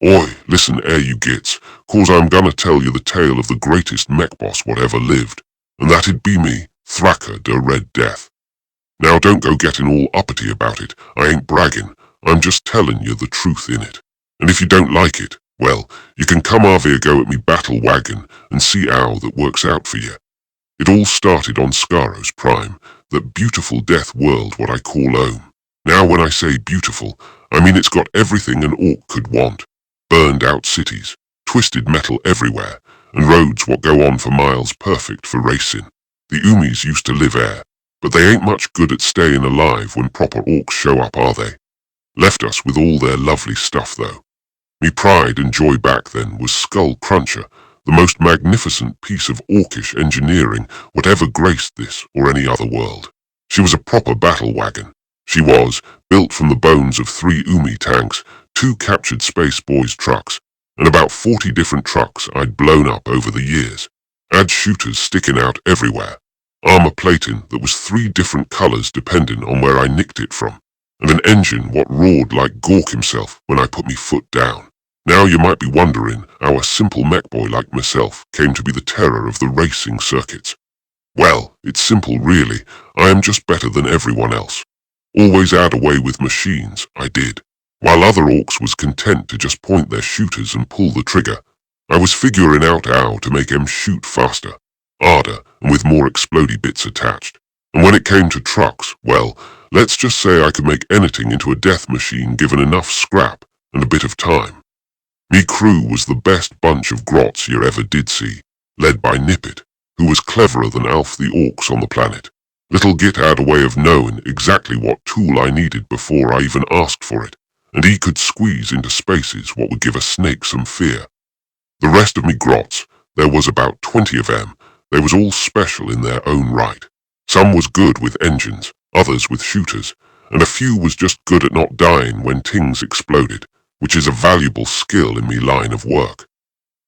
Oi, listen ere you gits, cause I'm gonna tell you the tale of the greatest Mekboss what ever lived, and that'd be me, Thrakka Da Red Death. Now don't go getting all uppity about it, I ain't bragging, I'm just telling you the truth in it. And if you don't like it, well, you can come over here go at me battle wagon and see how that works out for you. It all started on Skarros Prime, that beautiful death world what I call home. Now when I say beautiful, I mean it's got everything an orc could want. Burned out cities, twisted metal everywhere, and roads what go on for miles perfect for racing. The Umis used to live there, but they ain't much good at staying alive when proper orcs show up, are they? Left us with all their lovely stuff though. Me pride and joy back then was Skull Kruncha, the most magnificent piece of orkish engineering whatever graced this or any other world. She was a proper battle wagon. She was, built from the bones of 3 Umi tanks, 2 captured Space Boys trucks, and about 40 different trucks I'd blown up over the years. Had shooters sticking out everywhere, armor plating that was 3 different colors depending on where I nicked it from, and an engine what roared like Gork himself when I put me foot down. Now you might be wondering how a simple mech boy like myself came to be the terror of the racing circuits. Well, it's simple really, I am just better than everyone else. Always had a way with machines, I did. While other orcs was content to just point their shooters and pull the trigger, I was figuring out how to make 'em shoot faster, harder, and with more explodey bits attached. And when it came to trucks, well, let's just say I could make anything into a death machine given enough scrap and a bit of time. Me crew was the best bunch of grots you ever did see, led by Nippet, who was cleverer than Alf the Orcs on the planet. Little Git had a way of knowing exactly what tool I needed before I even asked for it, and he could squeeze into spaces what would give a snake some fear. The rest of me grots, there was about 20 of them, they was all special in their own right. Some was good with engines, others with shooters, and a few was just good at not dying when things exploded, which is a valuable skill in me line of work.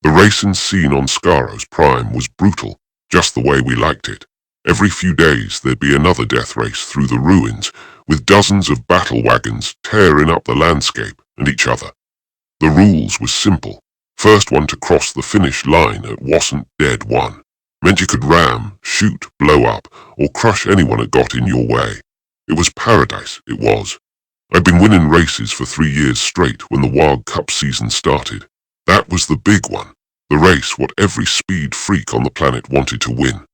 The racing scene on Skarros Prime was brutal, just the way we liked it. Every few days there'd be another death race through the ruins, with dozens of battle wagons tearing up the landscape and each other. The rules was simple. First one to cross the finish line at wasn't dead won. Meant you could ram, shoot, blow up, or crush anyone that got in your way. It was paradise, it was. I'd been winning races for 3 years straight when the Waaagh Cup season started. That was the big one, the race what every speed freak on the planet wanted to win.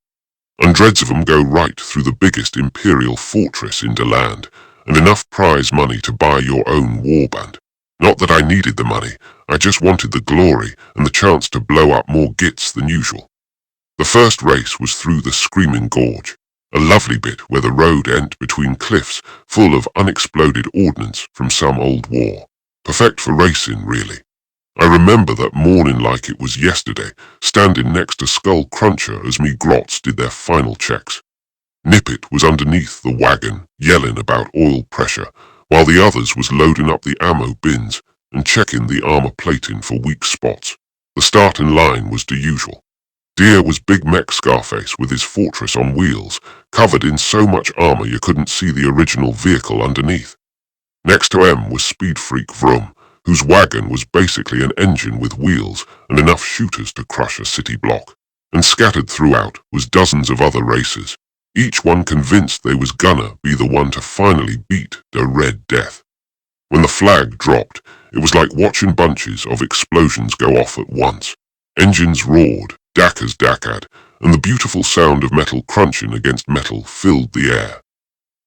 Hundreds of them go right through the biggest imperial fortress into land, and enough prize money to buy your own warband. Not that I needed the money, I just wanted the glory and the chance to blow up more gits than usual. The first race was through the Screaming Gorge, a lovely bit where the road ent between cliffs full of unexploded ordnance from some old war. Perfect for racing, really. I remember that morning like it was yesterday, standing next to Skull Kruncha as me grots did their final checks. Nippet was underneath the wagon, yelling about oil pressure, while the others was loading up the ammo bins and checking the armor plating for weak spots. The starting line was the usual. Deer was Big Mech Scarface with his fortress on wheels, covered in so much armor you couldn't see the original vehicle underneath. Next to him was Speed Freak Vroom, whose wagon was basically an engine with wheels and enough shooters to crush a city block. And scattered throughout was dozens of other racers, each one convinced they was gonna be the one to finally beat the Red Death. When the flag dropped, it was like watching bunches of explosions go off at once. Engines roared, dackers dackad, and the beautiful sound of metal crunching against metal filled the air.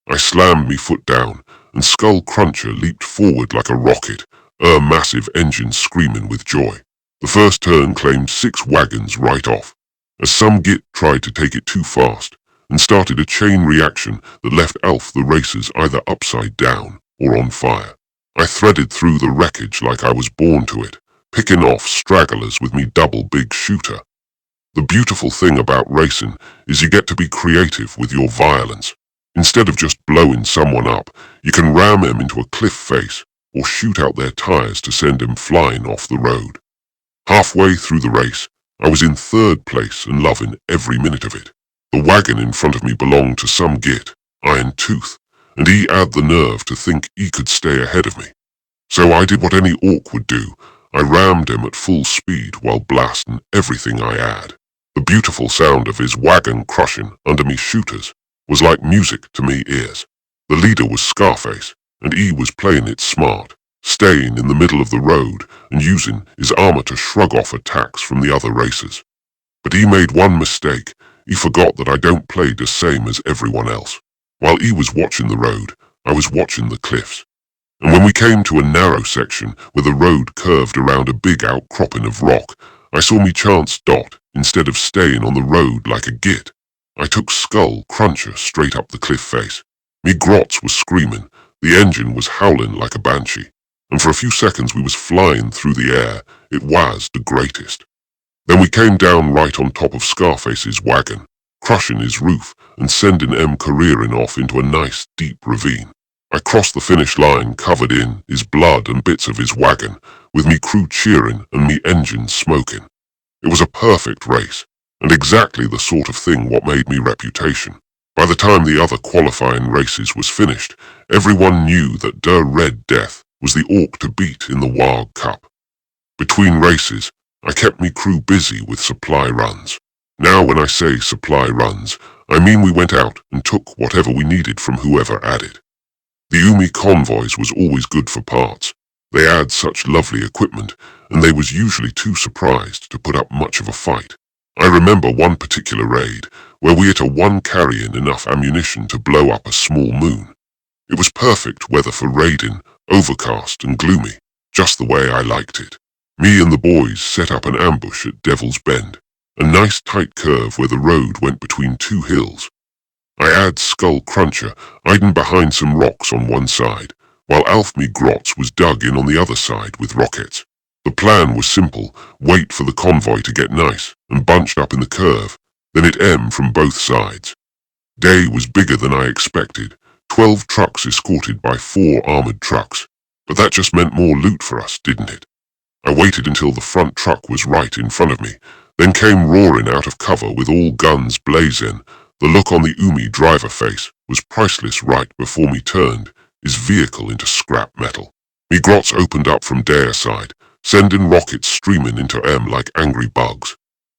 I slammed me foot down, and Skull Kruncha leaped forward like a rocket, her massive engine screaming with joy. The first turn claimed 6 wagons right off, as some git tried to take it too fast, and started a chain reaction that left Alf the racers either upside down or on fire. I threaded through the wreckage like I was born to it, picking off stragglers with me double big shooter. The beautiful thing about racing is you get to be creative with your violence. Instead of just blowing someone up, you can ram them into a cliff face or shoot out their tires to send them flying off the road. Halfway through the race, I was in 3rd place and loving every minute of it. The wagon in front of me belonged to some git, Iron Tooth, and he had the nerve to think he could stay ahead of me. So I did what any orc would do. I rammed him at full speed while blasting everything I had. The beautiful sound of his wagon crushing under me shooters was like music to me ears. The leader was Scarface, and he was playing it smart, staying in the middle of the road and using his armor to shrug off attacks from the other racers. But he made one mistake. He forgot that I don't play the same as everyone else. While he was watching the road, I was watching the cliffs. And when we came to a narrow section where the road curved around a big outcropping of rock, I saw me chance Dot instead of staying on the road like a git. I took Skull Kruncha straight up the cliff face. Me grots was screaming, the engine was howling like a banshee, and for a few seconds we was flying through the air. It was the greatest. Then we came down right on top of Scarface's wagon, crushing his roof and sending him careering off into a nice deep ravine. I crossed the finish line covered in his blood and bits of his wagon, with me crew cheering and me engine smoking. It was a perfect race, and exactly the sort of thing what made me reputation. By the time the other qualifying races was finished, everyone knew that Da Red Death was the orc to beat in the Waaagh Cup. Between races, I kept me crew busy with supply runs. Now when I say supply runs, I mean we went out and took whatever we needed from whoever had it. The Umi convoys was always good for parts. They had such lovely equipment, and they was usually too surprised to put up much of a fight. I remember one particular raid, where we hit a one carrying enough ammunition to blow up a small moon. It was perfect weather for raiding, overcast and gloomy, just the way I liked it. Me and the boys set up an ambush at Devil's Bend, a nice tight curve where the road went between two hills. I had Skull Kruncha hiding behind some rocks on one side, while Alf me Grots was dug in on the other side with rockets. The plan was simple: wait for the convoy to get nice and bunched up in the curve, then hit M from both sides. Day was bigger than I expected, 12 trucks escorted by 4 armored trucks, but that just meant more loot for us, didn't it? I waited until the front truck was right in front of me, then came roaring out of cover with all guns blazing. The look on the Umi driver face was priceless right before me turned his vehicle into scrap metal. Me grots opened up from their side, sending rockets streaming into M like angry bugs.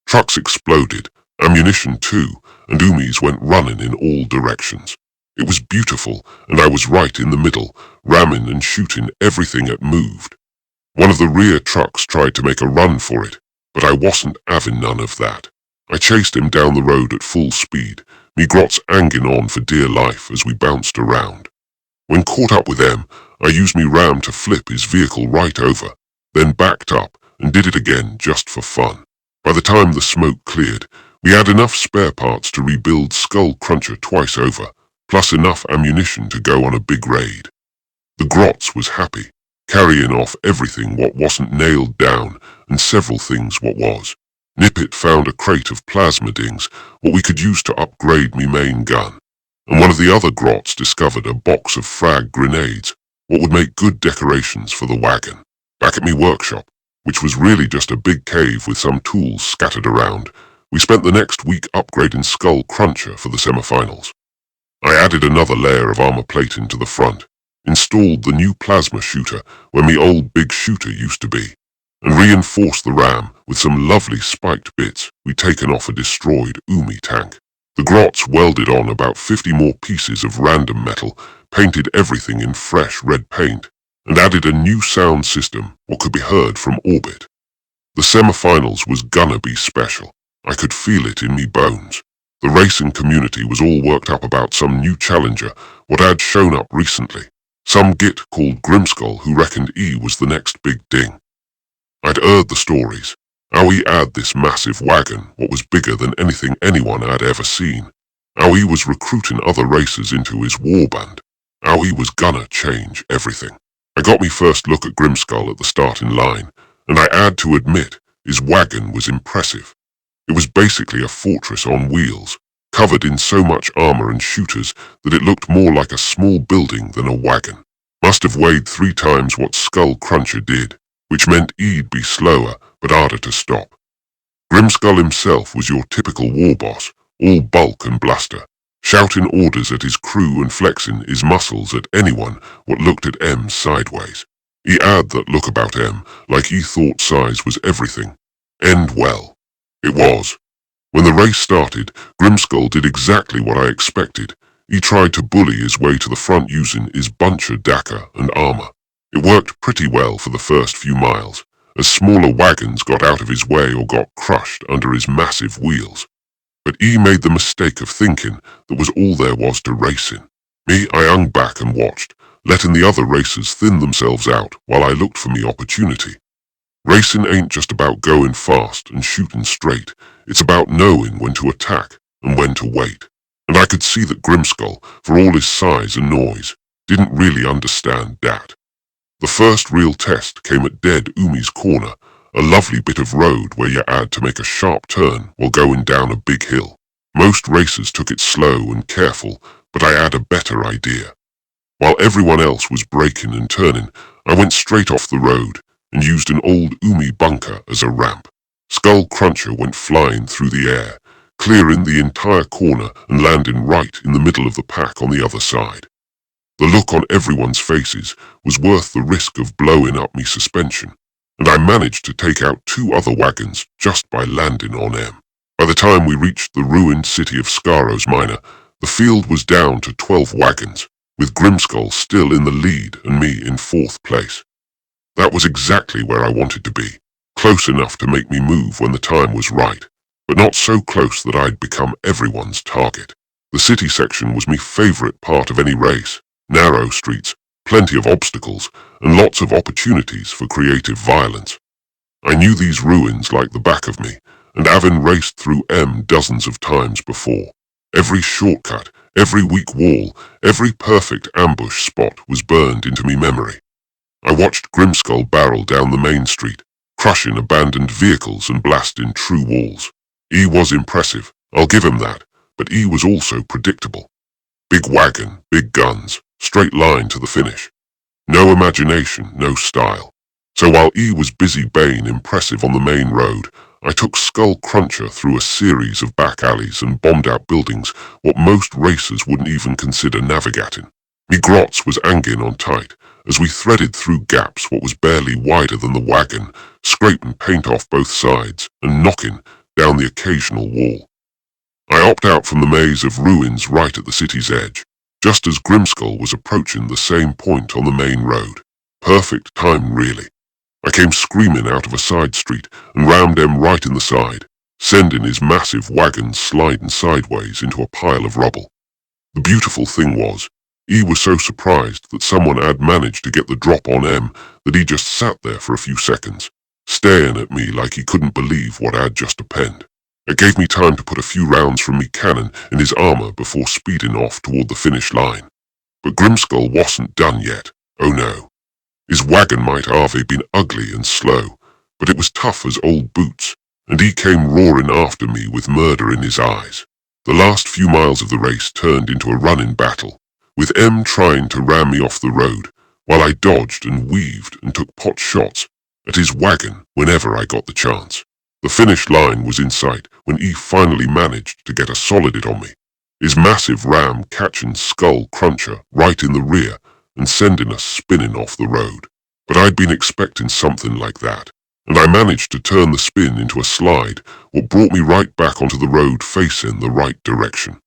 Trucks exploded, ammunition too, and Umis went running in all directions. It was beautiful, and I was right in the middle, ramming and shooting everything that moved. One of the rear trucks tried to make a run for it, but I wasn't having none of that. I chased him down the road at full speed, me grots hanging on for dear life as we bounced around. When caught up with them, I used me ram to flip his vehicle right over, then backed up and did it again just for fun. By the time the smoke cleared, we had enough spare parts to rebuild Skull Kruncha twice over, plus enough ammunition to go on a big raid. The grots was happy, carrying off everything what wasn't nailed down and several things what was. Nippet found a crate of plasma dings, what we could use to upgrade me main gun, and one of the other grots discovered a box of frag grenades, what would make good decorations for the wagon. Back at me workshop, which was really just a big cave with some tools scattered around, we spent the next week upgrading Skull Kruncha for the semifinals. I added another layer of armor plating to the front, installed the new plasma shooter where me old big shooter used to be, and reinforced the ram with some lovely spiked bits we'd taken off a destroyed Umi tank. The grots welded on about 50 more pieces of random metal, painted everything in fresh red paint, and added a new sound system what could be heard from orbit. The semifinals was gonna be special. I could feel it in me bones. The racing community was all worked up about some new challenger what had shown up recently, some git called Grimskull who reckoned he was the next big ding. I'd heard the stories, how he had this massive wagon what was bigger than anything anyone had ever seen, how he was recruiting other racers into his warband, how he was gonna change everything. I got me first look at Grimskull at the starting line, and I had to admit his wagon was impressive. It was basically a fortress on wheels, covered in so much armor and shooters that it looked more like a small building than a wagon. Must have weighed 3 times what Skull Kruncha did, which meant he'd be slower but harder to stop. Grimskull himself was your typical war boss, all bulk and bluster, shouting orders at his crew and flexing his muscles at anyone what looked at M sideways. He had that look about him, like he thought size was everything. End well. It was. When the race started, Grimskull did exactly what I expected. He tried to bully his way to the front using his bunch of Dakka and armor. It worked pretty well for the first few miles, as smaller wagons got out of his way or got crushed under his massive wheels. But he made the mistake of thinking that was all there was to racing. Me, I hung back and watched, letting the other racers thin themselves out while I looked for me opportunity. Racing ain't just about going fast and shooting straight. It's about knowing when to attack and when to wait. And I could see that Grimskull, for all his size and noise, didn't really understand that. The first real test came at Dead Umi's corner, a lovely bit of road where you had to make a sharp turn while going down a big hill. Most racers took it slow and careful, but I had a better idea. While everyone else was braking and turning, I went straight off the road and used an old Umi bunker as a ramp. Skull Kruncha went flying through the air, clearing the entire corner and landing right in the middle of the pack on the other side. The look on everyone's faces was worth the risk of blowing up me suspension, and I managed to take out 2 other wagons just by landing on them. By the time we reached the ruined city of Skarros Minor, the field was down to 12 wagons, with Grimskull still in the lead and me in 4th place. That was exactly where I wanted to be, close enough to make me move when the time was right, but not so close that I'd become everyone's target. The city section was my favorite part of any race. Narrow streets, plenty of obstacles, and lots of opportunities for creative violence. I knew these ruins like the back of me, and having raced through M dozens of times before. Every shortcut, every weak wall, every perfect ambush spot was burned into me memory. I watched Grimskull barrel down the main street, crushing abandoned vehicles and blasting true walls. He was impressive, I'll give him that, but he was also predictable. Big wagon, big guns, straight line to the finish. No imagination, no style. So while he was busy being impressive on the main road, I took Skull Kruncha through a series of back alleys and bombed out buildings what most racers wouldn't even consider navigating. Me grots was hanging on tight, as we threaded through gaps what was barely wider than the wagon, scraping paint off both sides and knocking down the occasional wall. I opted out from the maze of ruins right at the city's edge, just as Grimskull was approaching the same point on the main road. Perfect time, really. I came screaming out of a side street and rammed him right in the side, sending his massive wagon sliding sideways into a pile of rubble. The beautiful thing was, he was so surprised that someone had managed to get the drop on him that he just sat there for a few seconds, staring at me like he couldn't believe what I'd just appended. It gave me time to put a few rounds from me cannon in his armor before speeding off toward the finish line. But Grimskull wasn't done yet, oh no. His wagon might have been ugly and slow, but it was tough as old boots, and he came roaring after me with murder in his eyes. The last few miles of the race turned into a running battle, with M trying to ram me off the road, while I dodged and weaved and took pot shots at his wagon whenever I got the chance. The finish line was in sight when he finally managed to get a solid hit on me, his massive ram catching Skull Kruncha right in the rear and sending us spinning off the road. But I'd been expecting something like that, and I managed to turn the spin into a slide, what brought me right back onto the road facing the right direction.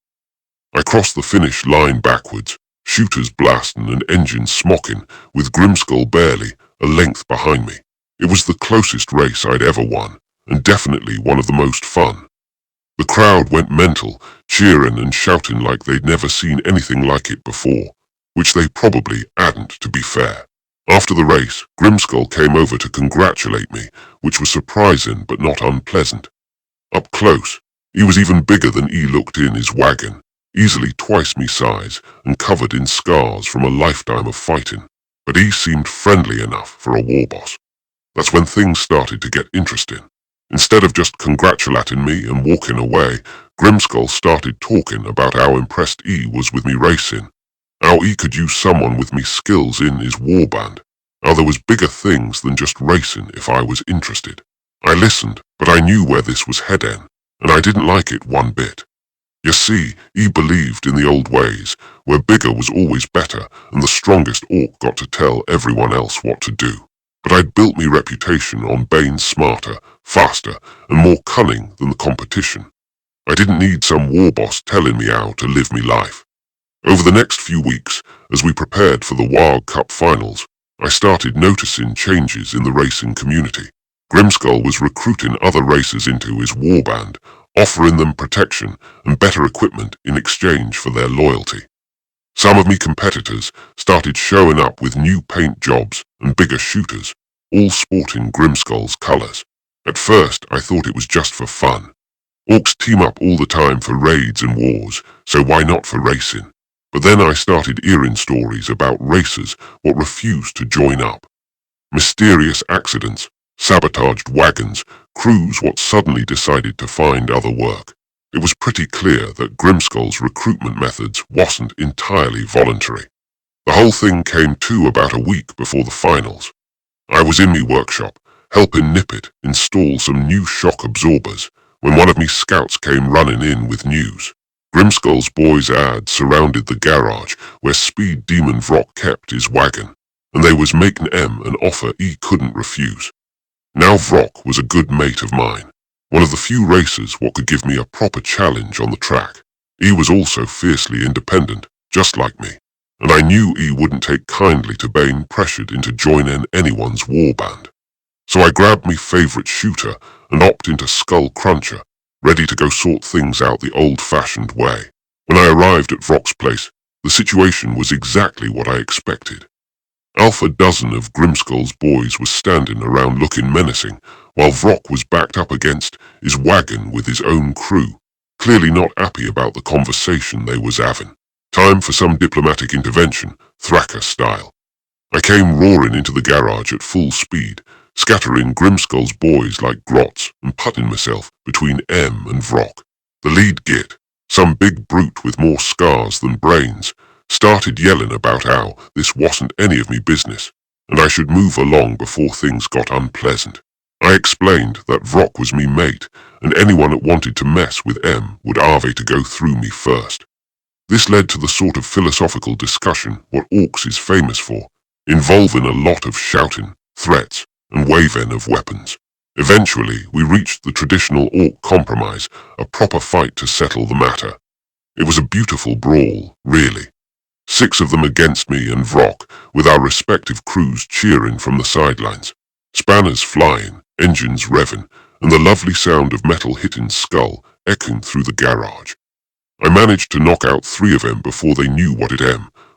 I crossed the finish line backwards, shooters blasting and engines smocking, with Grimskull barely a length behind me. It was the closest race I'd ever won, and definitely one of the most fun. The crowd went mental, cheering and shouting like they'd never seen anything like it before, which they probably hadn't, to be fair. After the race, Grimskull came over to congratulate me, which was surprising but not unpleasant. Up close, he was even bigger than he looked in his wagon, easily twice me size and covered in scars from a lifetime of fighting. But he seemed friendly enough for a warboss. That's when things started to get interesting. Instead of just congratulating me and walking away, Grimskull started talking about how impressed he was with me racing, how he could use someone with me skills in his warband, how there was bigger things than just racing if I was interested. I listened, but I knew where this was heading, and I didn't like it one bit. You see, he believed in the old ways, where bigger was always better and the strongest orc got to tell everyone else what to do. But I'd built me reputation on being smarter, faster, and more cunning than the competition. I didn't need some warboss telling me how to live me life. Over the next few weeks, as we prepared for the Waaagh Cup finals, I started noticing changes in the racing community. Grimskull was recruiting other racers into his warband, offering them protection and better equipment in exchange for their loyalty. Some of me competitors started showing up with new paint jobs and bigger shooters, all sporting Grimskull's colours. At first, I thought it was just for fun. Orcs team up all the time for raids and wars, so why not for racing? But then I started hearing stories about racers what refused to join up. Mysterious accidents, sabotaged wagons, crews what suddenly decided to find other work. It was pretty clear that Grimskull's recruitment methods wasn't entirely voluntary. The whole thing came to about a week before the finals. I was in me workshop, helping Nippet install some new shock absorbers, when one of me scouts came running in with news. Grimskull's boys had surrounded the garage where Speed Demon Thrakka kept his wagon, and they was making an offer he couldn't refuse. Now Thrakka was a good mate of mine, one of the few racers what could give me a proper challenge on the track. He was also fiercely independent, just like me, and I knew he wouldn't take kindly to being pressured into joining anyone's warband. So I grabbed me favourite shooter and opted into Skull Kruncha, ready to go sort things out the old-fashioned way. When I arrived at Thrakka's place, the situation was exactly what I expected. Half a dozen of Grimskull's boys was standing around looking menacing, while Thrakka was backed up against his wagon with his own crew, clearly not happy about the conversation they was having. Time for some diplomatic intervention, Thrakka style. I came roaring into the garage at full speed, scattering Grimskull's boys like grots and putting myself between and Thrakka. The lead git, some big brute with more scars than brains, started yelling about how this wasn't any of me business, and I should move along before things got unpleasant. I explained that Thrakka was me mate, and anyone that wanted to mess with would have to go through me first. This led to the sort of philosophical discussion what Orcs is famous for, involving a lot of shouting, threats, and waving of weapons. Eventually, we reached the traditional Orc compromise, a proper fight to settle the matter. It was a beautiful brawl, really. 6 of them against me and Thrakka, with our respective crews cheering from the sidelines. Spanners flying, engines revving, and the lovely sound of metal hitting skull echoing through the garage. I managed to knock out 3 of them before they knew what it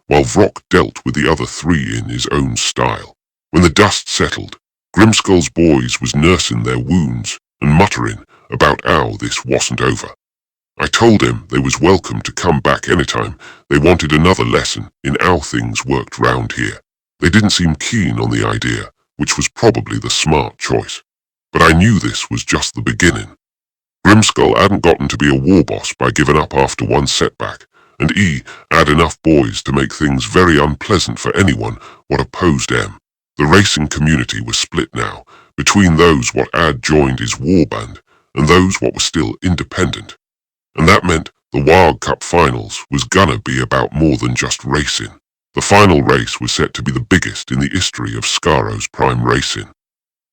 while Thrakka dealt with the other 3 in his own style. When the dust settled, Grimskull's boys was nursing their wounds and muttering about how this wasn't over. I told them they was welcome to come back anytime they wanted another lesson in how things worked round here. They didn't seem keen on the idea, which was probably the smart choice. But I knew this was just the beginning. Grimskull hadn't gotten to be a warboss by giving up after one setback, and he had enough boys to make things very unpleasant for anyone what opposed him. The racing community was split now, between those what had joined his warband and those what were still independent. And that meant the Waaagh Cup finals was gonna be about more than just racing. The final race was set to be the biggest in the history of Skarros Prime racing.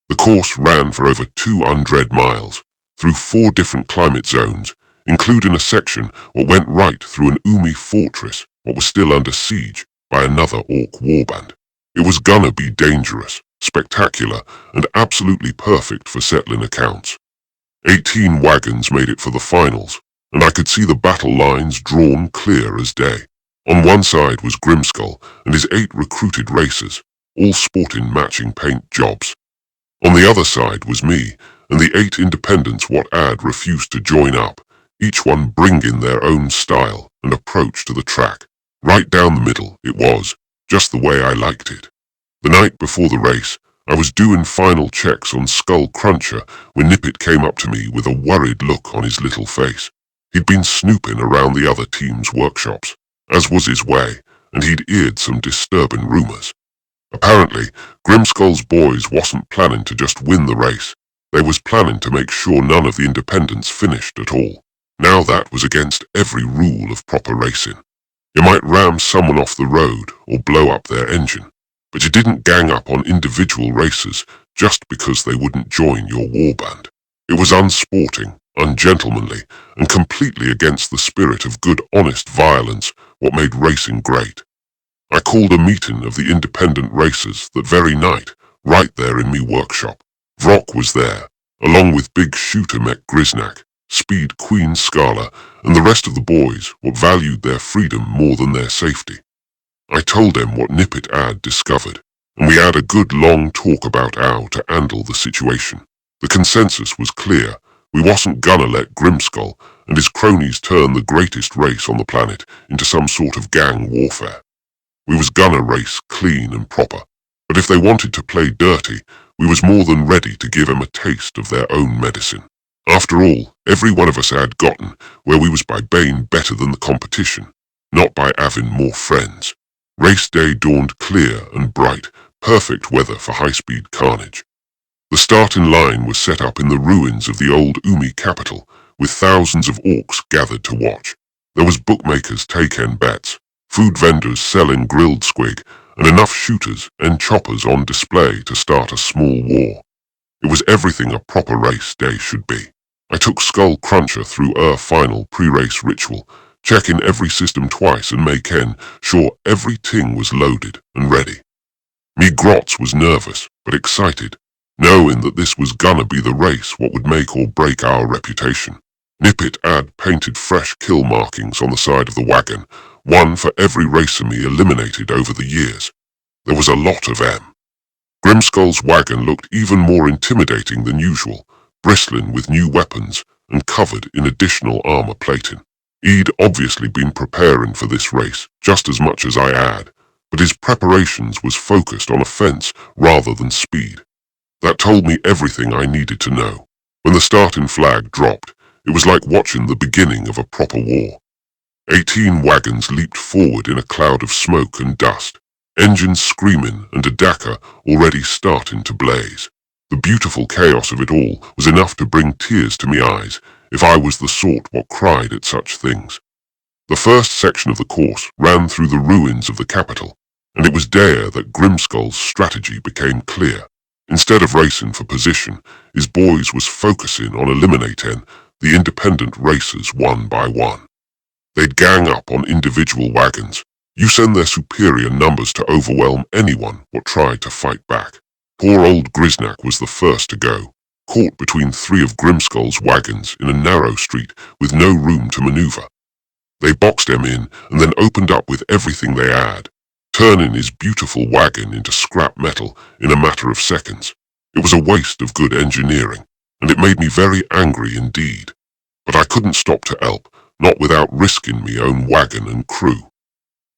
The course ran for over 200 miles, through 4 different climate zones, including a section what went right through an Umi fortress what was still under siege by another Orc warband. It was gonna be dangerous, spectacular, and absolutely perfect for settling accounts. 18 wagons made it for the finals, and I could see the battle lines drawn clear as day. On one side was Grimskull and his 8 recruited racers, all sporting matching paint jobs. On the other side was me and the 8 independents what had refused to join up, each one bringing their own style and approach to the track. Right down the middle it was, just the way I liked it. The night before the race, I was doing final checks on Skull Kruncha when Nippet came up to me with a worried look on his little face. He'd been snooping around the other team's workshops, as was his way, and he'd heard some disturbing rumours. Apparently, Grimskull's boys wasn't planning to just win the race. They was planning to make sure none of the independents finished at all. Now that was against every rule of proper racing. You might ram someone off the road or blow up their engine, but you didn't gang up on individual racers just because they wouldn't join your warband. It was unsporting, ungentlemanly, and completely against the spirit of good, honest violence, what made racing great. I called a meeting of the independent racers that very night, right there in me workshop. Vrock was there, along with big shooter Mech Grisnak, Speed Queen Scala, and the rest of the boys what valued their freedom more than their safety. I told them what Nippet had discovered, and we had a good long talk about how to handle the situation. The consensus was clear. We wasn't gonna let Grimskull and his cronies turn the greatest race on the planet into some sort of gang warfare. We was gonna race clean and proper, but if they wanted to play dirty, we was more than ready to give 'em a taste of their own medicine. After all, every one of us had gotten where we was by being better than the competition, not by having more friends. Race day dawned clear and bright, perfect weather for high-speed carnage. The starting line was set up in the ruins of the old Umi capital, with thousands of orcs gathered to watch. There was bookmakers taking bets, food vendors selling grilled squig, and enough shooters and choppers on display to start a small war. It was everything a proper race day should be. I took Skull Kruncha through her final pre-race ritual, checking every system twice and making sure everything was loaded and ready. Me Grotz was nervous, but excited, knowing that this was gonna be the race what would make or break our reputation. Nippet had painted fresh kill markings on the side of the wagon, one for every racer me eliminated over the years. There was a lot of them. Grimskull's wagon looked even more intimidating than usual, bristling with new weapons and covered in additional armor plating. He'd obviously been preparing for this race just as much as I had, but his preparations was focused on offense rather than speed. That told me everything I needed to know. When the starting flag dropped, it was like watching the beginning of a proper war. 18 wagons leaped forward in a cloud of smoke and dust, engines screaming and a Dakar already starting to blaze. The beautiful chaos of it all was enough to bring tears to me eyes if I was the sort what cried at such things. The first section of the course ran through the ruins of the capital, and it was there that Grimskull's strategy became clear. Instead of racing for position, his boys was focusing on eliminating the independent racers one by one. They'd gang up on individual wagons, using their superior numbers to overwhelm anyone what tried to fight back. Poor old Grisnak was the first to go, caught between 3 of Grimskull's wagons in a narrow street with no room to maneuver. They boxed him in and then opened up with everything they had, turning his beautiful wagon into scrap metal in a matter of seconds. It was a waste of good engineering, and it made me very angry indeed. But I couldn't stop to help, not without risking me own wagon and crew.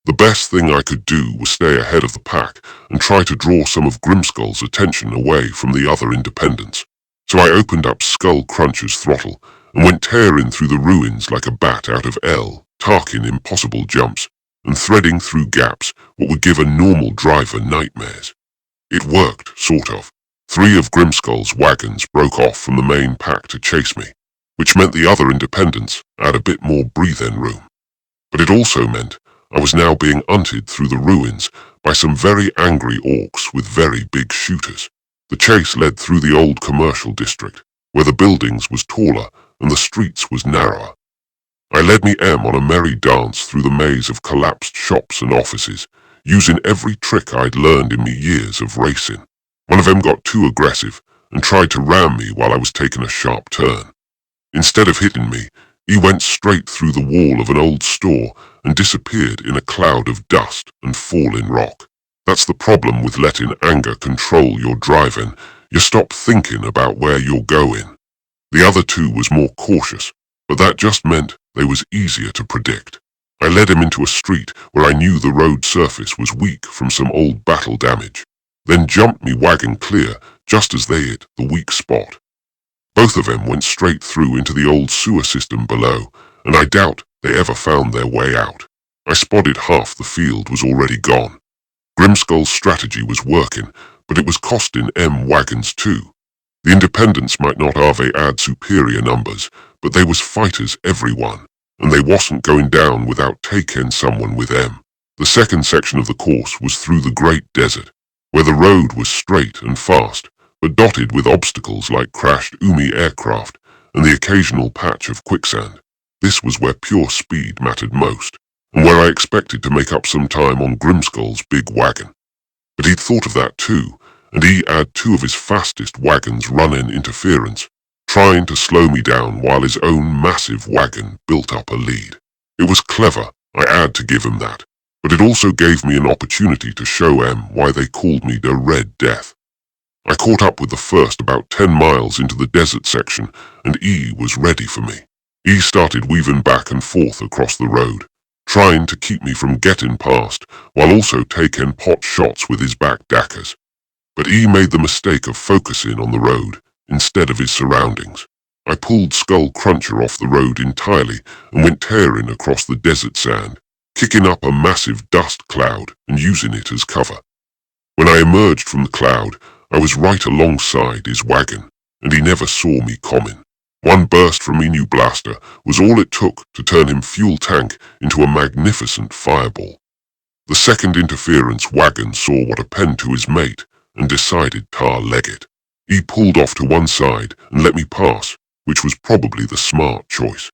The best thing I could do was stay ahead of the pack and try to draw some of Grimskull's attention away from the other independents. So I opened up Skull Kruncha's throttle and went tearing through the ruins like a bat out of L, tarking impossible jumps and threading through gaps what would give a normal driver nightmares. It worked, sort of. 3 of Grimskull's wagons broke off from the main pack to chase me, which meant the other independents had a bit more breathing room. But it also meant I was now being hunted through the ruins by some very angry orcs with very big shooters. The chase led through the old commercial district, where the buildings was taller and the streets was narrower. I led me on a merry dance through the maze of collapsed shops and offices, using every trick I'd learned in me years of racing. One of them got too aggressive and tried to ram me while I was taking a sharp turn. Instead of hitting me, he went straight through the wall of an old store and disappeared in a cloud of dust and falling rock. That's the problem with letting anger control your driving. You stop thinking about where you're going. The other 2 was more cautious, but that just meant they was easier to predict. I led him into a street where I knew the road surface was weak from some old battle damage, then jumped me wagon clear just as they hit the weak spot. Both of them went straight through into the old sewer system below, and I doubt they ever found their way out. I spotted half the field was already gone. Grimskull's strategy was working, but it was costing wagons too. The independents might not add superior numbers, but they was fighters everyone, and they wasn't going down without taking someone with them. The second section of the course was through the Great Desert, where the road was straight and fast, but dotted with obstacles like crashed Umi aircraft and the occasional patch of quicksand. This was where pure speed mattered most, and where I expected to make up some time on Grimskull's big wagon. But he'd thought of that too, and he had two of his fastest wagons running interference, trying to slow me down while his own massive wagon built up a lead. It was clever, I had to give him that, but it also gave me an opportunity to show em why they called me the Red Death. I caught up with the first about 10 miles into the desert section, and E was ready for me. E started weaving back and forth across the road, trying to keep me from getting past, while also taking pot shots with his back dackers. But E made the mistake of focusing on the road, instead of his surroundings. I pulled Skull Kruncha off the road entirely and went tearing across the desert sand, kicking up a massive dust cloud and using it as cover. When I emerged from the cloud, I was right alongside his wagon, and he never saw me coming. One burst from me new blaster was all it took to turn him fuel tank into a magnificent fireball. The second interference wagon saw what append to his mate and decided tar leg it. He pulled off to one side and let me pass, which was probably the smart choice.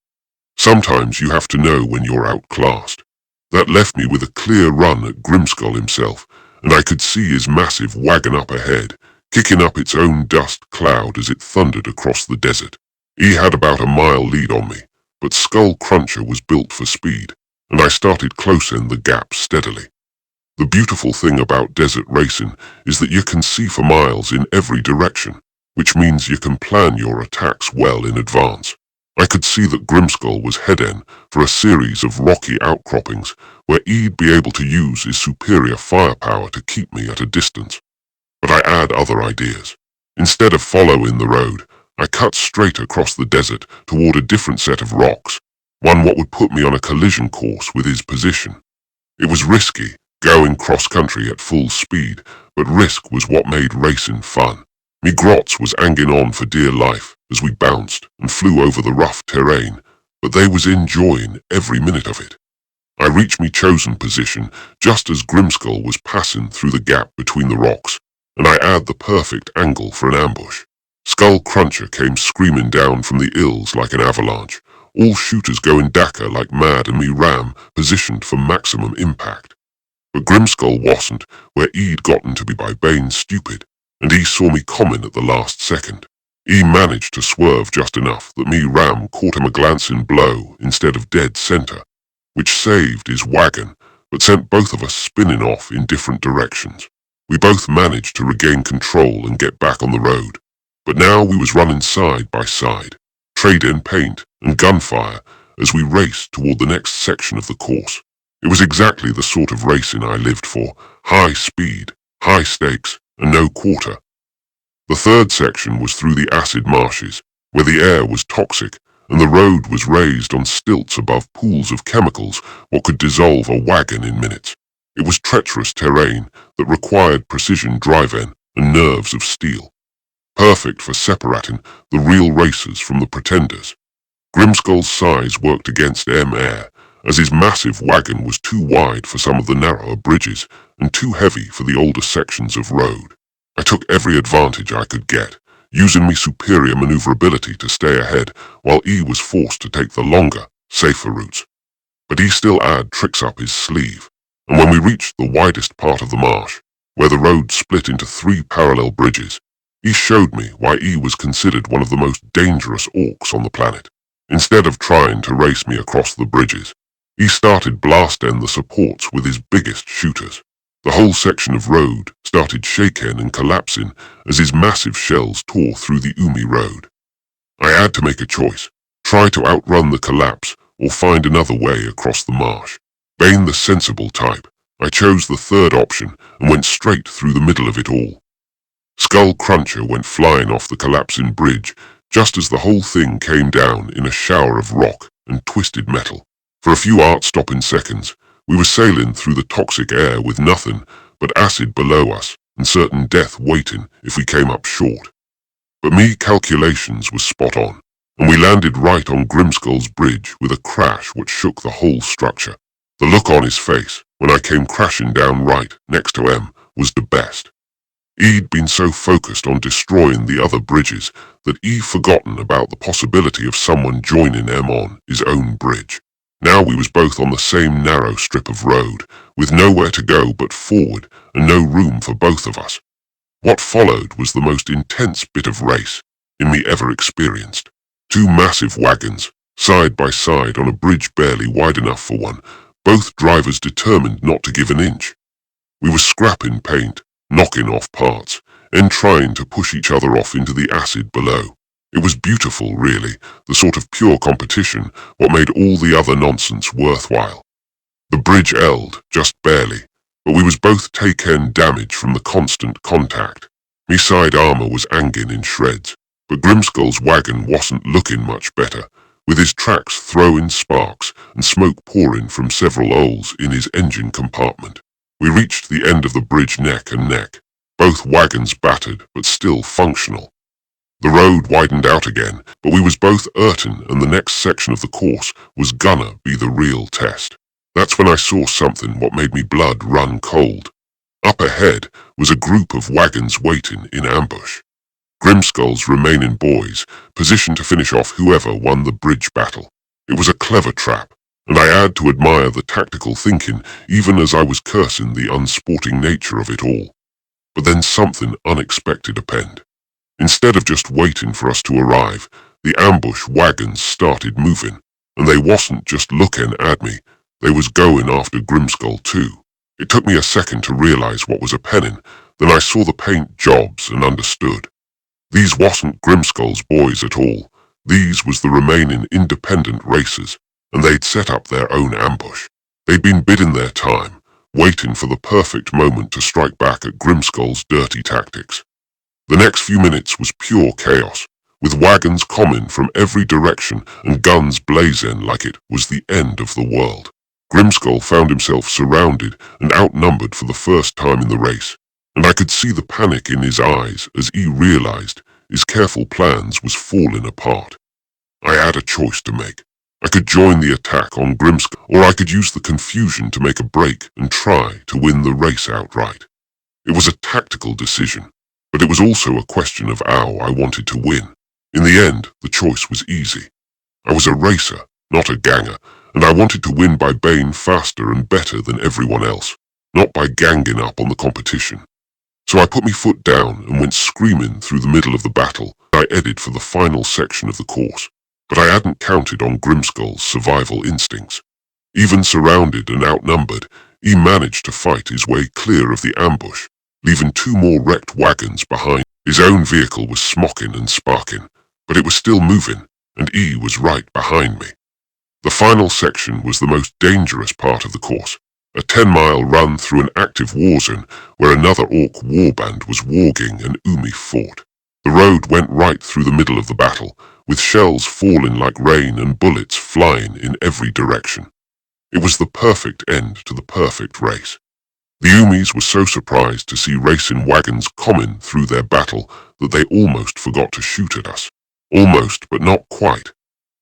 Sometimes you have to know when you're outclassed. That left me with a clear run at Grimskull himself, and I could see his massive wagon up ahead, kicking up its own dust cloud as it thundered across the desert. He had about a mile lead on me, but Skull Kruncha was built for speed, and I started closing the gap steadily. The beautiful thing about desert racing is that you can see for miles in every direction, which means you can plan your attacks well in advance. I could see that Grimskull was heading for a series of rocky outcroppings where he'd be able to use his superior firepower to keep me at a distance. But I had other ideas. Instead of following the road, I cut straight across the desert toward a different set of rocks, one what would put me on a collision course with his position. It was risky, going cross-country at full speed, but risk was what made racing fun. Me grots was hanging on for dear life as we bounced and flew over the rough terrain, but they was enjoying every minute of it. I reached me chosen position just as Grimskull was passing through the gap between the rocks, and I had the perfect angle for an ambush. Skull Kruncha came screaming down from the hills like an avalanche, all shooters going dacker like mad and me ram positioned for maximum impact. But Grimskull wasn't, where he'd gotten to be by Bane stupid, and he saw me coming at the last second. He managed to swerve just enough that me ram caught him a glancing blow instead of dead center, which saved his wagon, but sent both of us spinning off in different directions. We both managed to regain control and get back on the road, but now we was running side by side, trading paint and gunfire as we raced toward the next section of the course. It was exactly the sort of racing I lived for, high speed, high stakes, and no quarter. The third section was through the acid marshes, where the air was toxic, and the road was raised on stilts above pools of chemicals what could dissolve a wagon in minutes. It was treacherous terrain that required precision driving and nerves of steel, perfect for separating the real racers from the pretenders. Grimskull's size worked against air, as his massive wagon was too wide for some of the narrower bridges and too heavy for the older sections of road. I took every advantage I could get, using me superior maneuverability to stay ahead while he was forced to take the longer, safer routes. But he still had tricks up his sleeve, and when we reached the widest part of the marsh, where the road split into 3 parallel bridges, he showed me why he was considered one of the most dangerous orcs on the planet. Instead of trying to race me across the bridges, he started blasting the supports with his biggest shooters. The whole section of road started shaking and collapsing as his massive shells tore through the Umi road. I had to make a choice, try to outrun the collapse or find another way across the marsh. Being the sensible type, I chose the third option and went straight through the middle of it all. Skull Kruncha went flying off the collapsing bridge just as the whole thing came down in a shower of rock and twisted metal. For a few heart-stopping seconds, we were sailing through the toxic air with nothing but acid below us and certain death waiting if we came up short. But me calculations was spot on, and we landed right on Grimskull's bridge with a crash which shook the whole structure. The look on his face, when I came crashing down right next to M, was the best. He'd been so focused on destroying the other bridges that he'd forgotten about the possibility of someone joining M on his own bridge. Now we was both on the same narrow strip of road, with nowhere to go but forward and no room for both of us. What followed was the most intense bit of race in me ever experienced. Two massive wagons, side by side on a bridge barely wide enough for one, both drivers determined not to give an inch. We were scrapping paint, knocking off parts, and trying to push each other off into the acid below. It was beautiful, really, the sort of pure competition, what made all the other nonsense worthwhile. The bridge held, just barely, but we was both taking damage from the constant contact. Me side armour was hanging in shreds, but Grimskull's wagon wasn't looking much better, with his tracks throwing sparks and smoke pouring from several holes in his engine compartment. We reached the end of the bridge neck and neck, both wagons battered but still functional. The road widened out again, but we was both hurting, and the next section of the course was gonna be the real test. That's when I saw something what made me blood run cold. Up ahead was a group of wagons waiting in ambush. Grimskull's remaining boys, positioned to finish off whoever won the bridge battle. It was a clever trap, and I had to admire the tactical thinking even as I was cursing the unsporting nature of it all. But then something unexpected happened. Instead of just waiting for us to arrive, the ambush wagons started moving, and they wasn't just looking at me, they was going after Grimskull too. It took me a second to realize what was happening, then I saw the paint jobs and understood. These wasn't Grimskull's boys at all, these was the remaining independent racers, and they'd set up their own ambush. They'd been biding their time, waiting for the perfect moment to strike back at Grimskull's dirty tactics. The next few minutes was pure chaos, with wagons coming from every direction and guns blazing like it was the end of the world. Grimskull found himself surrounded and outnumbered for the first time in the race, and I could see the panic in his eyes as he realized his careful plans was falling apart. I had a choice to make. I could join the attack on Grimskull, or I could use the confusion to make a break and try to win the race outright. It was a tactical decision, but it was also a question of how I wanted to win. In the end, the choice was easy. I was a racer, not a ganger, and I wanted to win by being faster and better than everyone else, not by ganging up on the competition. So I put my foot down and went screaming through the middle of the battle. I headed for the final section of the course, but I hadn't counted on Grimskull's survival instincts. Even surrounded and outnumbered, he managed to fight his way clear of the ambush, leaving two more wrecked wagons behind. His own vehicle was smocking and sparking, but it was still moving, and he was right behind me. The final section was the most dangerous part of the course, a 10-mile run through an active war zone where another orc warband was warging and Umi fought. The road went right through the middle of the battle, with shells falling like rain and bullets flying in every direction. It was the perfect end to the perfect race. The Umis were so surprised to see racing wagons coming through their battle that they almost forgot to shoot at us. Almost, but not quite.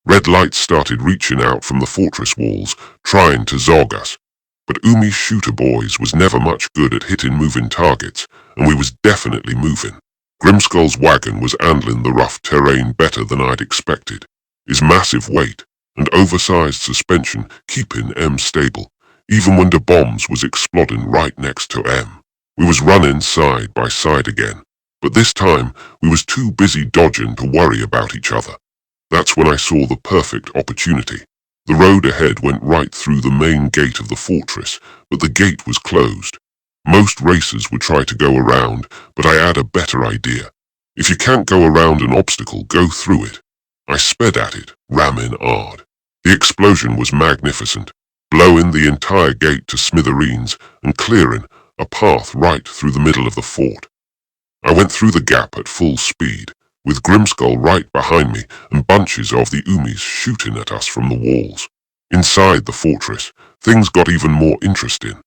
Red lights started reaching out from the fortress walls, trying to zog us. But Umi's shooter boys was never much good at hitting moving targets, and we was definitely moving. Grimskull's wagon was handling the rough terrain better than I'd expected, his massive weight and oversized suspension keeping M stable, even when the bombs was exploding right next to M. We was running side by side again, but this time we was too busy dodging to worry about each other. That's when I saw the perfect opportunity. The road ahead went right through the main gate of the fortress, but the gate was closed. Most racers would try to go around, but I had a better idea. If you can't go around an obstacle, go through it. I sped at it, ramming hard. The explosion was magnificent, blowing the entire gate to smithereens and clearing a path right through the middle of the fort. I went through the gap at full speed, with Grimskull right behind me and bunches of the Umis shooting at us from the walls. Inside the fortress, things got even more interesting.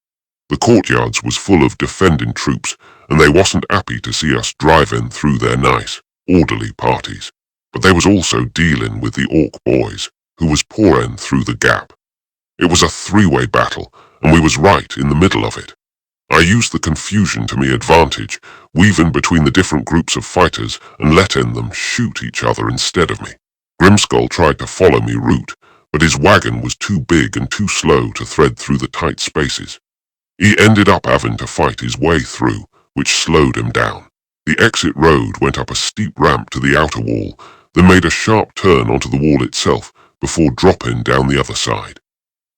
The courtyards was full of defending troops, and they wasn't happy to see us driving through there nice. orderly parties. But there was also dealing with the orc boys, who was pouring through the gap. It was a three-way battle, and we was right in the middle of it. I used the confusion to me advantage, weaving between the different groups of fighters and letting them shoot each other instead of me. Grimskull tried to follow me route, but his wagon was too big and too slow to thread through the tight spaces. He ended up having to fight his way through, which slowed him down. The exit road went up a steep ramp to the outer wall, then made a sharp turn onto the wall itself before dropping down the other side.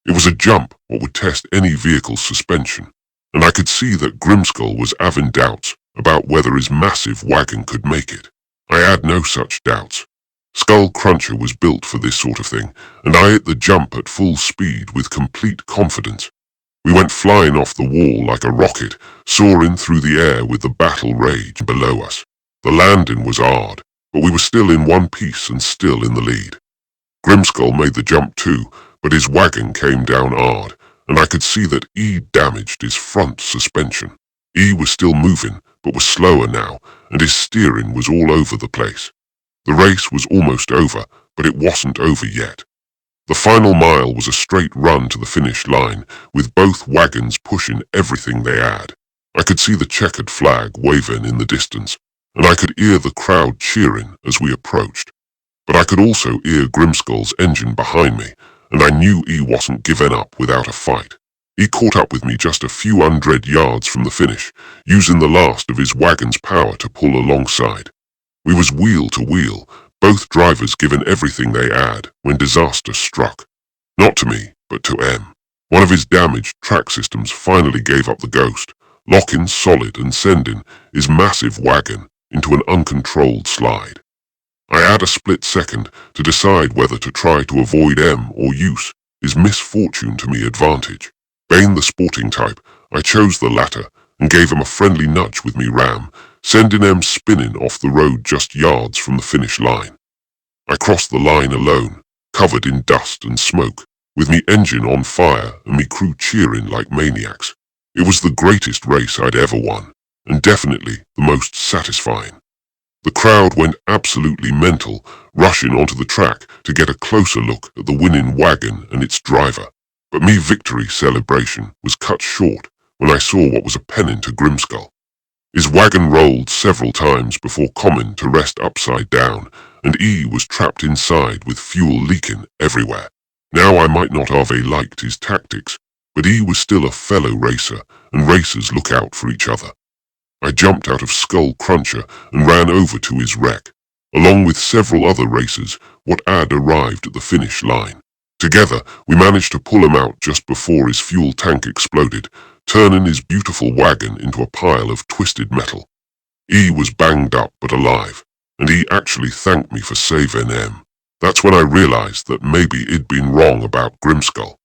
It was a jump what would test any vehicle's suspension, and I could see that Grimskull was having doubts about whether his massive wagon could make it. I had no such doubts. Skull Kruncha was built for this sort of thing, and I hit the jump at full speed with complete confidence. We went flying off the wall like a rocket, soaring through the air with the battle rage below us. The landing was hard, but we were still in one piece and still in the lead. Grimskull made the jump too, but his wagon came down hard, and I could see that he damaged his front suspension. He was still moving, but was slower now, and his steering was all over the place. The race was almost over, but it wasn't over yet. The final mile was a straight run to the finish line, with both wagons pushing everything they had. I could see the checkered flag waving in the distance, and I could hear the crowd cheering as we approached. But I could also hear Grimskull's engine behind me, and I knew he wasn't giving up without a fight. He caught up with me just a few hundred yards from the finish, using the last of his wagon's power to pull alongside. We was wheel to wheel, both drivers giving everything they had when disaster struck. Not to me, but to M. One of his damaged track systems finally gave up the ghost, locking solid and sending his massive wagon into an uncontrolled slide. I had a split second to decide whether to try to avoid M or use his misfortune to me advantage. Being the sporting type, I chose the latter and gave him a friendly nudge with me ram, sending M spinning off the road just yards from the finish line. I crossed the line alone, covered in dust and smoke, with me engine on fire and me crew cheering like maniacs. It was the greatest race I'd ever won, and definitely the most satisfying. The crowd went absolutely mental, rushing onto the track to get a closer look at the winning wagon and its driver. But me victory celebration was cut short when I saw what was a pennon to Grimskull. His wagon rolled several times before coming to rest upside down, and he was trapped inside with fuel leaking everywhere. Now I might not have liked his tactics, but he was still a fellow racer, and racers look out for each other. I jumped out of Skull Kruncha and ran over to his wreck, along with several other racers what had arrived at the finish line. Together, we managed to pull him out just before his fuel tank exploded, turning his beautiful wagon into a pile of twisted metal. He was banged up but alive, and he actually thanked me for saving him. That's when I realized that maybe it'd been wrong about Grimskull.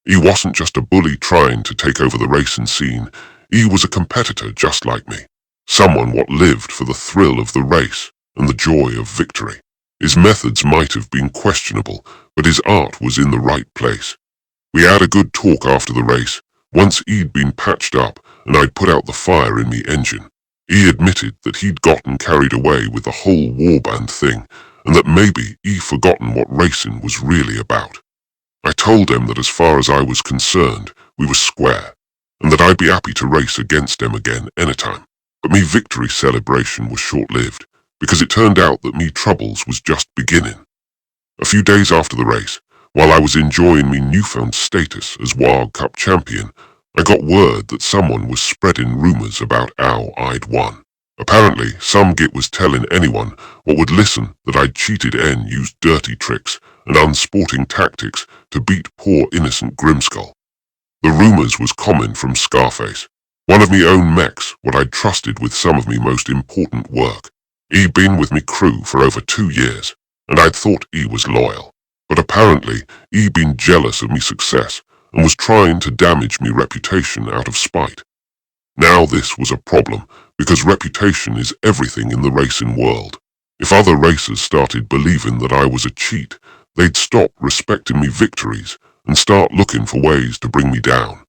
He wasn't just a bully trying to take over the racing scene, he was a competitor just like me. Someone what lived for the thrill of the race and the joy of victory. His methods might have been questionable, but his art was in the right place. We had a good talk after the race, once he'd been patched up and I'd put out the fire in me engine. He admitted that he'd gotten carried away with the whole warband thing, and that maybe he'd forgotten what racing was really about. I told him that as far as I was concerned, we were square, and that I'd be happy to race against him again anytime. But me victory celebration was short-lived, because it turned out that me troubles was just beginning. A few days after the race, while I was enjoying me newfound status as Waaagh Cup champion, I got word that someone was spreading rumours about how I'd won. Apparently, some git was telling anyone what would listen that I'd cheated and used dirty tricks and unsporting tactics to beat poor innocent Grimskull. The rumours was common from Scarface, one of me own mechs what I'd trusted with some of me most important work. He'd been with me crew for over 2 years, and I'd thought he was loyal. But apparently, he'd been jealous of me success and was trying to damage me reputation out of spite. Now this was a problem, because reputation is everything in the racing world. If other racers started believing that I was a cheat, they'd stop respecting me victories and start looking for ways to bring me down.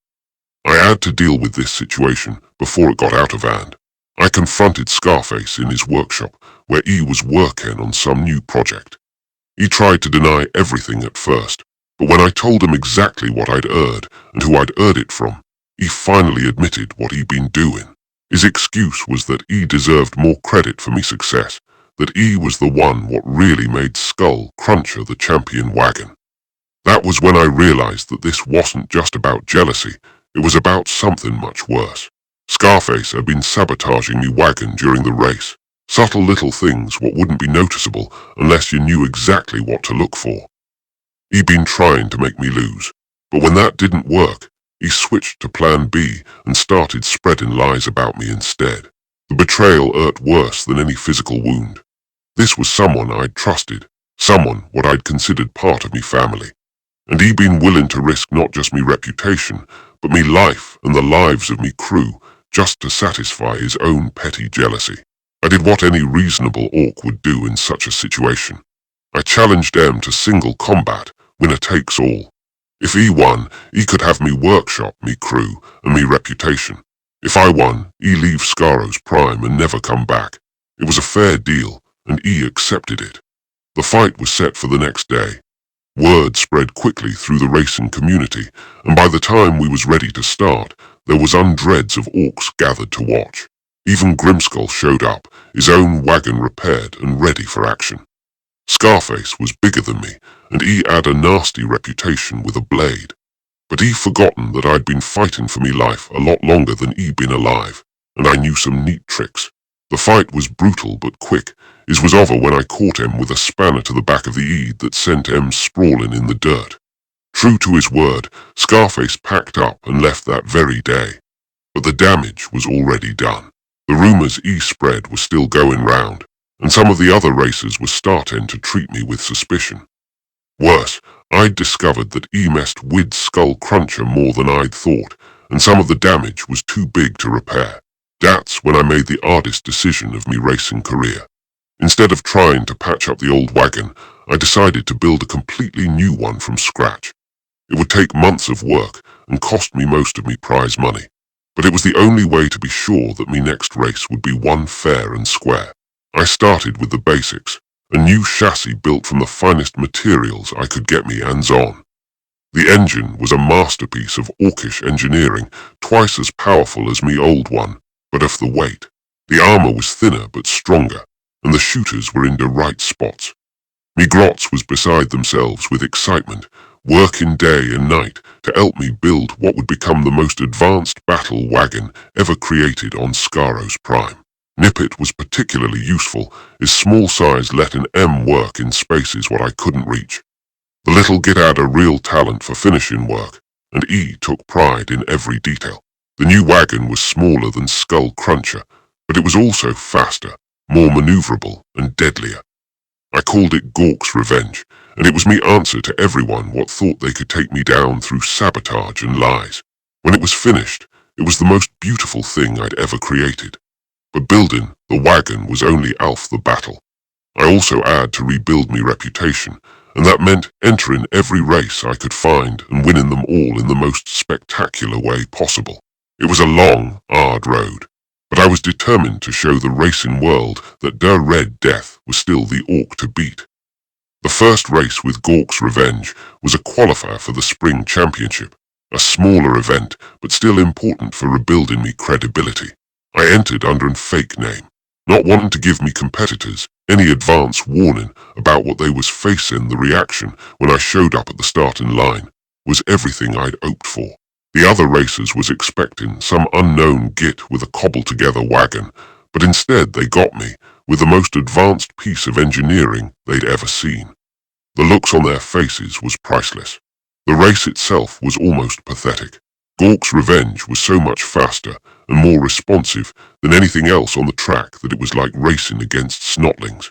I had to deal with this situation before it got out of hand. I confronted Scarface in his workshop, where he was working on some new project. He tried to deny everything at first, but when I told him exactly what I'd heard and who I'd heard it from, he finally admitted what he'd been doing. His excuse was that he deserved more credit for me success, that he was the one what really made Skull Kruncha the champion wagon. That was when I realized that this wasn't just about jealousy, it was about something much worse. Scarface had been sabotaging me wagon during the race. Subtle little things what wouldn't be noticeable unless you knew exactly what to look for. He'd been trying to make me lose, but when that didn't work, he switched to plan B and started spreading lies about me instead. The betrayal hurt worse than any physical wound. This was someone I'd trusted, someone what I'd considered part of me family. And he'd been willing to risk not just me reputation, but me life and the lives of me crew just to satisfy his own petty jealousy. I did what any reasonable orc would do in such a situation. I challenged them to single combat, winner takes all. If he won, he could have me workshop, me crew, and me reputation. If I won, he leave Skarros Prime and never come back. It was a fair deal, and he accepted it. The fight was set for the next day. Word spread quickly through the racing community, and by the time we was ready to start, there was hundreds of orcs gathered to watch. Even Grimskull showed up, his own wagon repaired and ready for action. Scarface was bigger than me, and he had a nasty reputation with a blade. But he'd forgotten that I'd been fighting for me life a lot longer than he'd been alive, and I knew some neat tricks. The fight was brutal but quick. It was over when I caught him with a spanner to the back of the head that sent him sprawling in the dirt. True to his word, Scarface packed up and left that very day. But the damage was already done. The rumours he spread were still going round, and some of the other racers were starting to treat me with suspicion. Worse, I'd discovered that he messed with Skull Kruncha more than I'd thought, and some of the damage was too big to repair. That's when I made the hardest decision of me racing career. Instead of trying to patch up the old wagon, I decided to build a completely new one from scratch. It would take months of work and cost me most of me prize money, but it was the only way to be sure that me next race would be one fair and square. I started with the basics, a new chassis built from the finest materials I could get me hands on. The engine was a masterpiece of orkish engineering, twice as powerful as me old one, but of the weight. The armor was thinner but stronger, and the shooters were in the right spots. Me grots was beside themselves with excitement, working day and night to help me build what would become the most advanced battle wagon ever created on Skarros Prime. Nippet was particularly useful, his small size let an M work in spaces what I couldn't reach. The little git had a real talent for finishing work, and he took pride in every detail. The new wagon was smaller than Skull Kruncha, but it was also faster, more maneuverable, and deadlier. I called it Gork's Revenge, and it was me answer to everyone what thought they could take me down through sabotage and lies. When it was finished, it was the most beautiful thing I'd ever created. But building the wagon was only half the battle. I also had to rebuild me reputation, and that meant entering every race I could find and winning them all in the most spectacular way possible. It was a long, hard road, but I was determined to show the racing world that Da Red Death was still the orc to beat. The first race with Gork's Revenge was a qualifier for the Spring Championship, a smaller event but still important for rebuilding me credibility. I entered under a fake name, not wanting to give me competitors any advance warning about what they was facing. The reaction when I showed up at the starting line was everything I'd hoped for. The other racers was expecting some unknown git with a cobbled-together wagon, but instead they got me with the most advanced piece of engineering they'd ever seen. The looks on their faces was priceless. The race itself was almost pathetic. Gork's Revenge was so much faster and more responsive than anything else on the track that it was like racing against snotlings.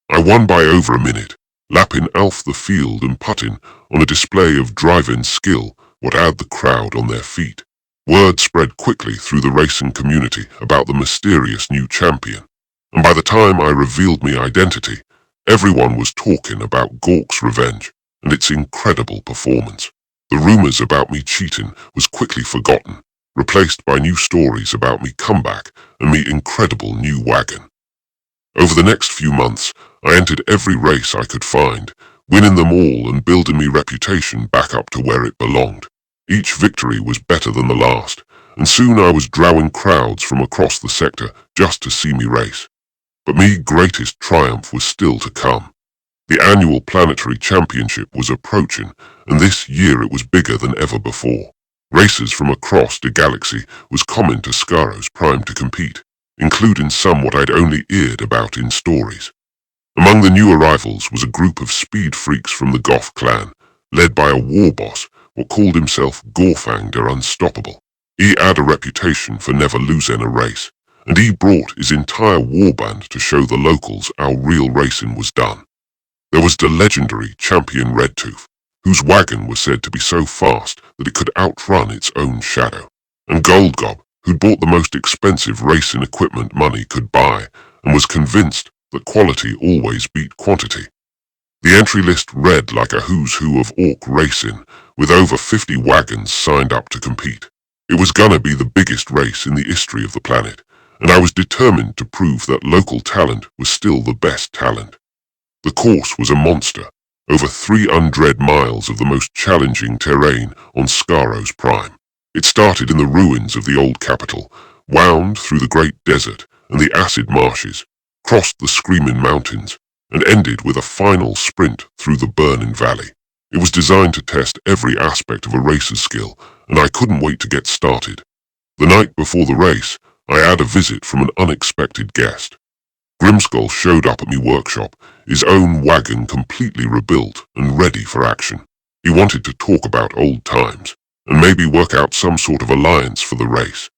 I won by over a minute, lapping half the field and putting on a display of driving skill what had the crowd on their feet. Word spread quickly through the racing community about the mysterious new champion, and by the time I revealed my identity, everyone was talking about Gork's Revenge and its incredible performance. The rumors about me cheating was quickly forgotten, replaced by new stories about me comeback and me incredible new wagon. Over the next few months, I entered every race I could find, winning them all and building me reputation back up to where it belonged. Each victory was better than the last, and soon I was drawing crowds from across the sector just to see me race. But me greatest triumph was still to come. The annual planetary championship was approaching, and this year it was bigger than ever before. Racers from across the galaxy was coming to Skarros Prime to compete, including some what I'd only heard about in stories. Among the new arrivals was a group of speed freaks from the Goth clan, led by a warboss what called himself Gorfang der Unstoppable. He had a reputation for never losing a race, and he brought his entire warband to show the locals how real racing was done. There was the legendary champion Redtooth, whose wagon was said to be so fast that it could outrun its own shadow, and Goldgob, who'd bought the most expensive racing equipment money could buy, and was convinced that quality always beat quantity. The entry list read like a who's who of orc racing, with over 50 wagons signed up to compete. It was gonna be the biggest race in the history of the planet, and I was determined to prove that local talent was still the best talent. The course was a monster, over 300 miles of the most challenging terrain on Skarros Prime. It started in the ruins of the old capital, wound through the great desert and the acid marshes, crossed the screaming mountains, and ended with a final sprint through the burning valley. It was designed to test every aspect of a racer's skill, and I couldn't wait to get started. The night before the race, I had a visit from an unexpected guest. Grimskull showed up at me workshop, his own wagon completely rebuilt and ready for action. He wanted to talk about old times, and maybe work out some sort of alliance for the race.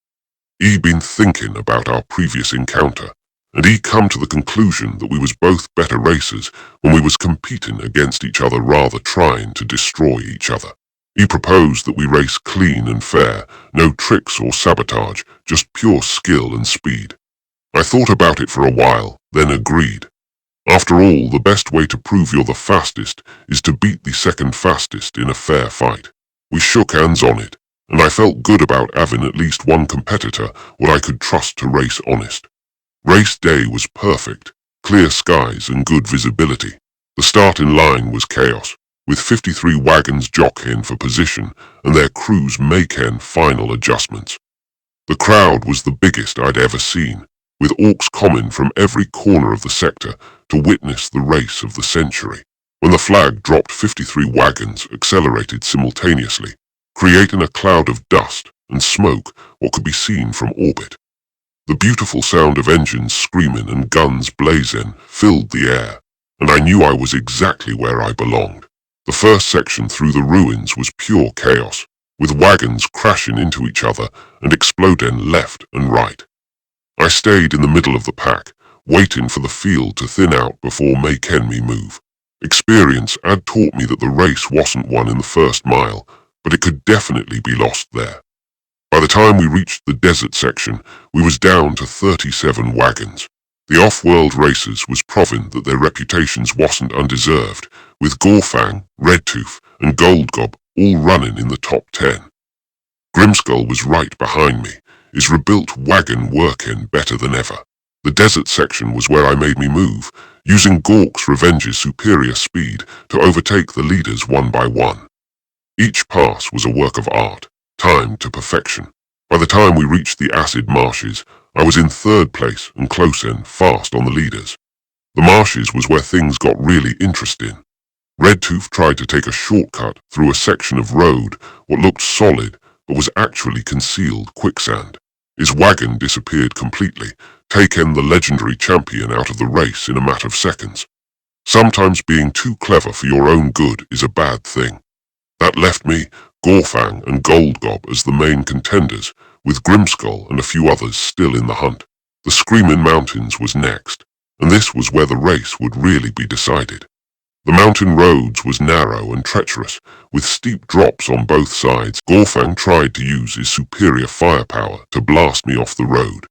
He'd been thinking about our previous encounter, and he'd come to the conclusion that we was both better racers when we was competing against each other rather trying to destroy each other. He proposed that we race clean and fair, no tricks or sabotage, just pure skill and speed. I thought about it for a while, then agreed. After all, the best way to prove you're the fastest is to beat the second fastest in a fair fight. We shook hands on it, and I felt good about having at least one competitor what I could trust to race honest. Race day was perfect, clear skies and good visibility. The starting line was chaos, with 53 wagons jockeying for position and their crews making final adjustments. The crowd was the biggest I'd ever seen, with orcs coming from every corner of the sector to witness the race of the century. When the flag dropped, 53 wagons accelerated simultaneously, creating a cloud of dust and smoke what could be seen from orbit. The beautiful sound of engines screaming and guns blazing filled the air, and I knew I was exactly where I belonged. The first section through the ruins was pure chaos, with wagons crashing into each other and exploding left and right. I stayed in the middle of the pack, waiting for the field to thin out before making me move. Experience had taught me that the race wasn't won in the first mile, but it could definitely be lost there. By the time we reached the desert section, we was down to 37 wagons. The off-world racers was proving that their reputations wasn't undeserved, with Gorfang, Redtooth, and Goldgob all running in the top 10. Grimskull was right behind me, his rebuilt wagon working better than ever. The desert section was where I made me move, using Gork's Revenge's superior speed to overtake the leaders one by one. Each pass was a work of art, timed to perfection. By the time we reached the acid marshes, I was in third place and close in, fast on the leaders. The marshes was where things got really interesting. Redtooth tried to take a shortcut through a section of road what looked solid but was actually concealed quicksand. His wagon disappeared completely, taking the legendary champion out of the race in a matter of seconds. Sometimes being too clever for your own good is a bad thing. That left me, Gorfang and Goldgob as the main contenders, with Grimskull and a few others still in the hunt. The Screaming Mountains was next, and this was where the race would really be decided. The mountain roads was narrow and treacherous, with steep drops on both sides. Gorfang tried to use his superior firepower to blast me off the road,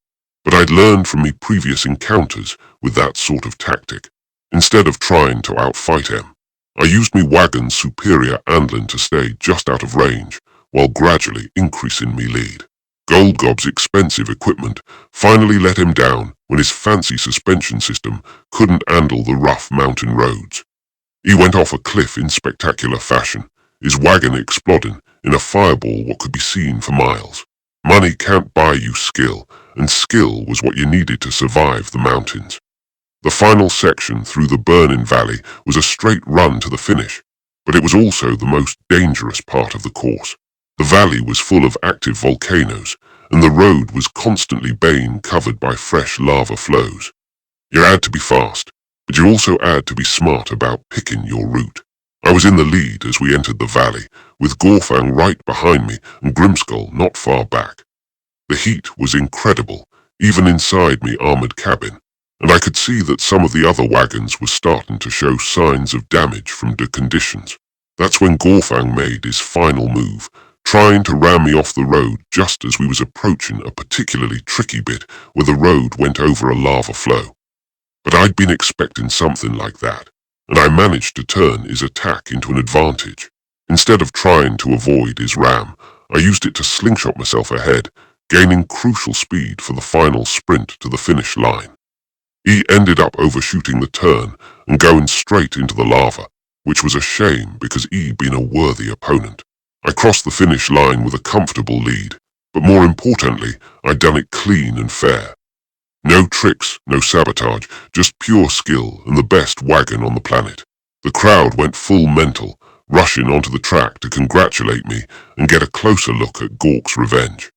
but I'd learned from me previous encounters with that sort of tactic. Instead of trying to outfight him, I used me wagon's superior handling to stay just out of range, while gradually increasing me lead. Goldgob's expensive equipment finally let him down when his fancy suspension system couldn't handle the rough mountain roads. He went off a cliff in spectacular fashion, his wagon exploding in a fireball what could be seen for miles. Money can't buy you skill, and skill was what you needed to survive the mountains. The final section through the Burning Valley was a straight run to the finish, but it was also the most dangerous part of the course. The valley was full of active volcanoes, and the road was constantly being covered by fresh lava flows. You had to be fast, but you also had to be smart about picking your route. I was in the lead as we entered the valley, with Gorfang right behind me and Grimskull not far back. The heat was incredible, even inside me armored cabin, and I could see that some of the other wagons were starting to show signs of damage from the conditions. That's when Gorfang made his final move, trying to ram me off the road just as we was approaching a particularly tricky bit where the road went over a lava flow. But I'd been expecting something like that, and I managed to turn his attack into an advantage. Instead of trying to avoid his ram, I used it to slingshot myself ahead, gaining crucial speed for the final sprint to the finish line. He ended up overshooting the turn and going straight into the lava, which was a shame because he'd been a worthy opponent. I crossed the finish line with a comfortable lead, but more importantly, I'd done it clean and fair. No tricks, no sabotage, just pure skill and the best wagon on the planet. The crowd went full mental, rushing onto the track to congratulate me and get a closer look at Gork's revenge.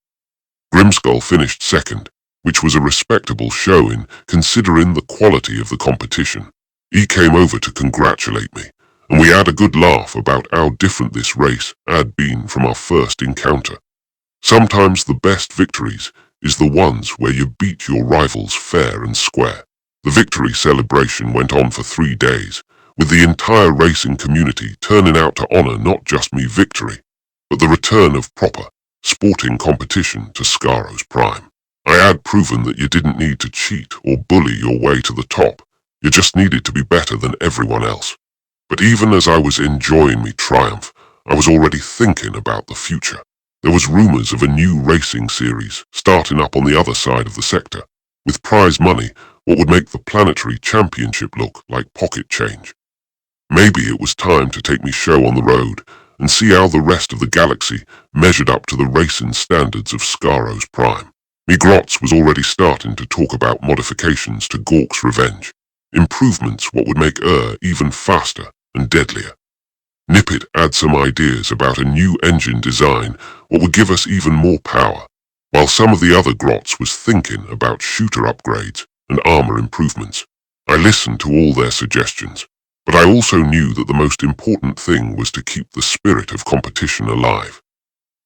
Grimskull finished second, which was a respectable showing considering the quality of the competition. He came over to congratulate me, and we had a good laugh about how different this race had been from our first encounter. Sometimes the best victories is the ones where you beat your rivals fair and square. The victory celebration went on for 3 days, with the entire racing community turning out to honor not just me victory, but the return of proper, sporting competition to Skarros Prime. I had proven that you didn't need to cheat or bully your way to the top, you just needed to be better than everyone else. But even as I was enjoying me triumph, I was already thinking about the future. There was rumors of a new racing series starting up on the other side of the sector, with prize money what would make the planetary championship look like pocket change. Maybe it was time to take me show on the road and see how the rest of the galaxy measured up to the racing standards of Skarros Prime. Me Grotz was already starting to talk about modifications to Gork's revenge, improvements what would make even faster and deadlier. Nippet had some ideas about a new engine design what would give us even more power, while some of the other Grotz was thinking about shooter upgrades and armor improvements. I listened to all their suggestions, but I also knew that the most important thing was to keep the spirit of competition alive.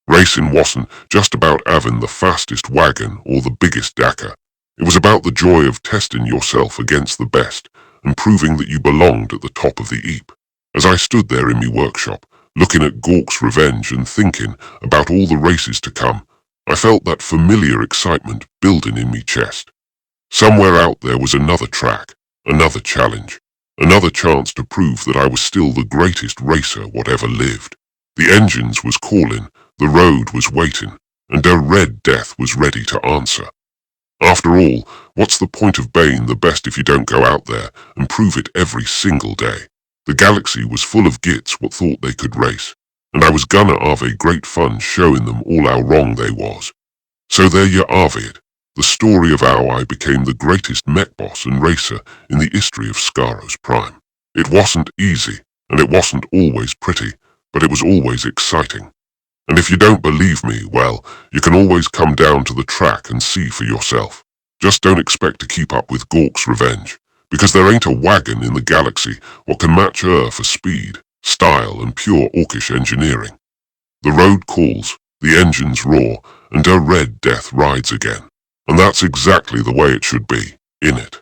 Racing wasn't just about having the fastest wagon or the biggest Dakka. It was about the joy of testing yourself against the best and proving that you belonged at the top of the heap. As I stood there in me workshop, looking at Gork's revenge and thinking about all the races to come, I felt that familiar excitement building in me chest. Somewhere out there was another track, another challenge, another chance to prove that I was still the greatest racer whatever lived. The engines was calling, the road was waiting, and Da Red Death was ready to answer. After all, what's the point of being the best if you don't go out there and prove it every single day? The galaxy was full of gits what thought they could race, and I was gonna have a great fun showing them all how wrong they was. So there you have it, the story of how I became the greatest mech boss and racer in the history of Skarros Prime. It wasn't easy, and it wasn't always pretty, but it was always exciting. And if you don't believe me, well, you can always come down to the track and see for yourself. Just don't expect to keep up with Gork's revenge, because there ain't a wagon in the galaxy what can match her for speed, style, and pure orkish engineering. The road calls, the engines roar, and Da Red Death rides again. And that's exactly the way it should be, innit?